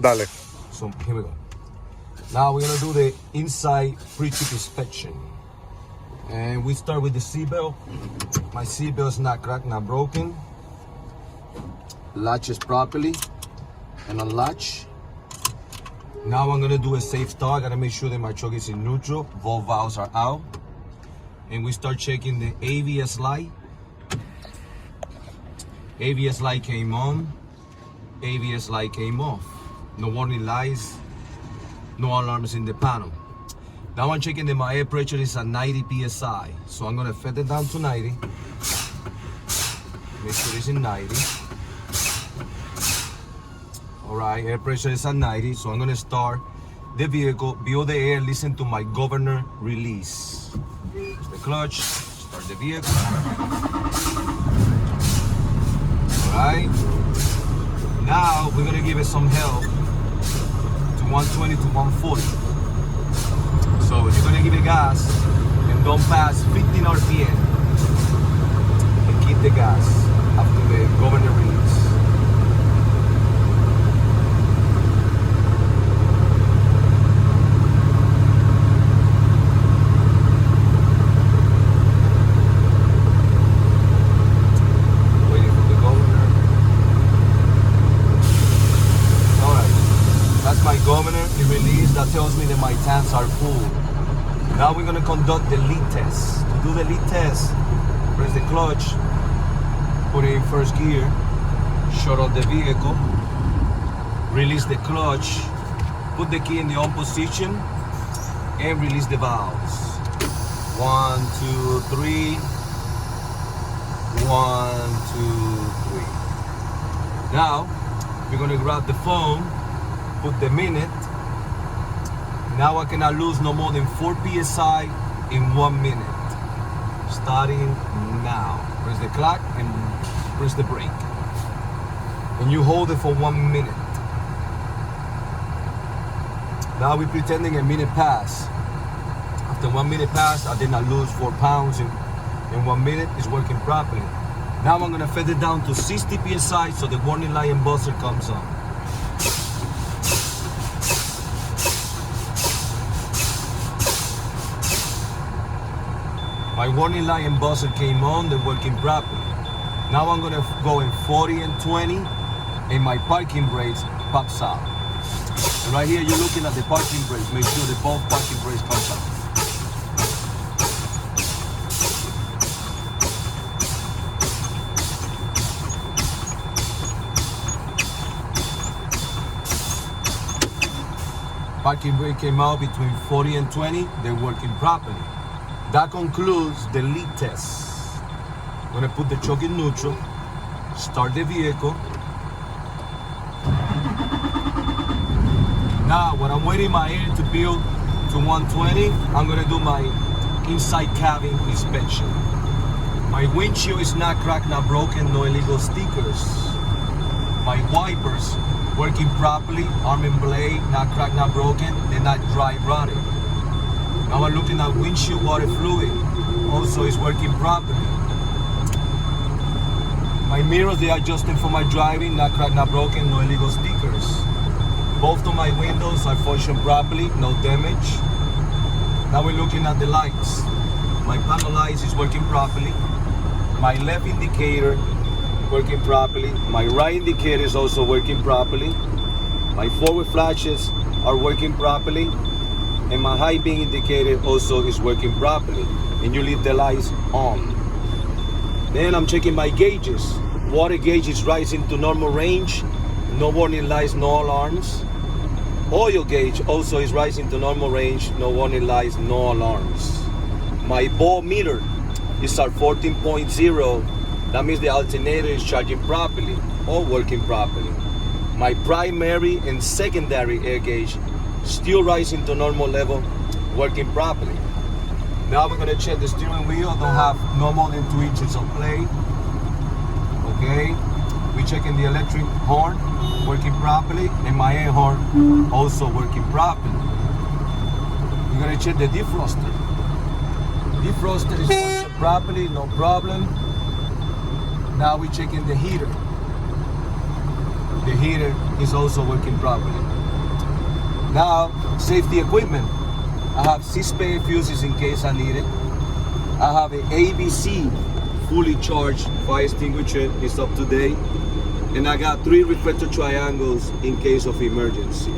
Dale. So here we go. Now we're gonna do the inside pre-trip inspection. And we start with the seatbelt. My seatbelt is not cracked, not broken. Latches properly and unlatch. Now I'm gonna do a safe start. I gotta make sure that my truck is in neutral. Both valves are out. And we start checking the ABS light. ABS light came on. ABS light came off. No warning lights, no alarms in the panel. Now I'm checking that my air pressure is at 90 psi. So I'm gonna set it down to 90. Make sure it's in 90. All right, air pressure is at 90. So I'm gonna start the vehicle, view the air, listen to my governor release. Use the clutch, start the vehicle. All right. Now we're gonna give it some help to 120 to 140. So you're gonna give it gas and don't pass 15 RPM and keep the gas after the governor release. Waiting for the governor. Alright, that's my governor. It released. That tells me that my tanks are full. Now we're gonna conduct the lead test. To do the lead test, press the clutch, put it in first gear, shut off the vehicle, release the clutch, put the key in the on position, and release the valves. 1, 2, 3. 1, 2, 3. Now we're gonna grab the phone, put the minute. Now I cannot lose no more than 4 psi in 1 minute. Starting now. Press the clock and press the brake. And you hold it for 1 minute. Now we're pretending a minute passed. After 1 minute passed, I did not lose 4 pounds in 1 minute. It's working properly. Now I'm gonna set it down to 60 psi so the warning light and buzzer comes on. My warning light and buzzer came on, they're working properly. Now I'm gonna go in 40 and 20, and my parking brakes pops out. And right here, you're looking at the parking brakes. Make sure that both parking brakes comes out. Parking brake came out between 40 and 20, they're working properly. That concludes the lead test. I'm gonna put the truck in neutral, start the vehicle. Now, when I'm waiting my air to build to 120, I'm gonna do my inside cabin inspection. My windshield is not cracked, not broken, no illegal stickers. My wipers working properly, arm and blade, not cracked, not broken, they're not dry rotted. Now I'm looking at windshield water fluid, also is working properly. My mirrors, they are adjusting for my driving, not cracked, not broken, no illegal stickers. Both of my windows are functioning properly, no damage. Now we're looking at the lights. My panel lights is working properly. My left indicator working properly. My right indicator is also working properly. My forward flashes are working properly. And my high beam indicator also is working properly. And you leave the lights on. Then I'm checking my gauges. Water gauge is rising to normal range. No warning lights, no alarms. Oil gauge also is rising to normal range. No warning lights, no alarms. My ball meter is at 14.0. That means the alternator is charging properly or working properly. My primary and secondary air gauge still rising to normal level, working properly. Now we're gonna check the steering wheel. Don't have no more than 2 inches of play. Okay. We're checking the electric horn, working properly, and my air horn also working properly. We're gonna check the defroster. Defroster is functioning properly, no problem. Now we're checking the heater. The heater is also working properly. Now, safety equipment. I have 6 spare fuses in case I need it. I have an ABC fully charged fire extinguisher, it's up to date. And I got 3 reflector triangles in case of emergency.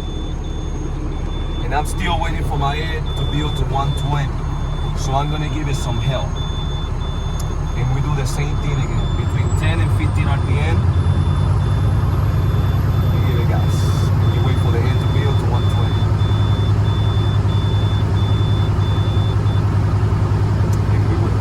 And I'm still waiting for my air to build to 120. So I'm gonna give it some help. And we do the same thing again, between 10 and 15 RPM. You give it gas. And you wait for the air to build to 120. And we wait.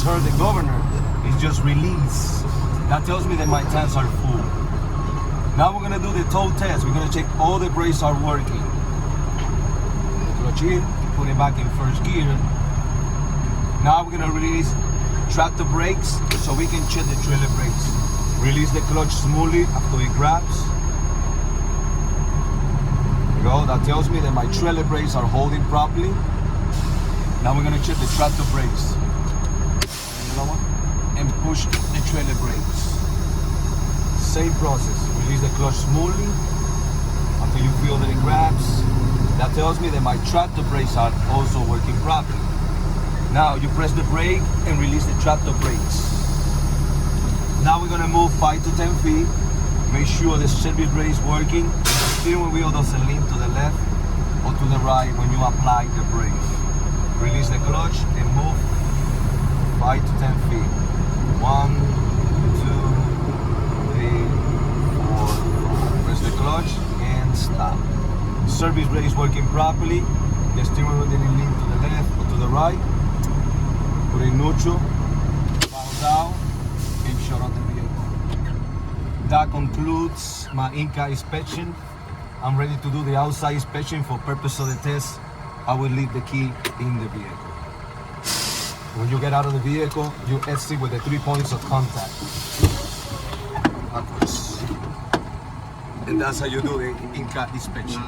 Heard the governor is just released. That tells me that my tanks are full. Now we're gonna do the tow test. We're gonna check all the brakes are working. Clutch in, put it back in first gear. Now we're gonna release tractor brakes so we can check the trailer brakes. Release the clutch smoothly after it grabs. There you go. That tells me that my trailer brakes are holding properly. Now we're gonna check the tractor brakes. And push the trailer brakes. Same process. Release the clutch smoothly until you feel that it grabs. That tells me that my tractor brakes are also working properly. Now you press the brake and release the tractor brakes. Now we're gonna move 5 to 10 feet. Make sure the service brake is working. The steering wheel doesn't lean to the left or to the right when you apply the brake. Release the clutch and move 5 to 10 feet. 1, 2, 3, 4, 5. Press the clutch and stop. Service brake is working properly. The steering wheel didn't lean to the left or to the right. Put it in neutral, bow down, and shut off the vehicle. That concludes my in-car inspection. I'm ready to do the outside inspection. For purpose of the test, I will leave the key in the vehicle. When you get out of the vehicle, you exit with the 3 points of contact. And that's how you do the in-car inspection.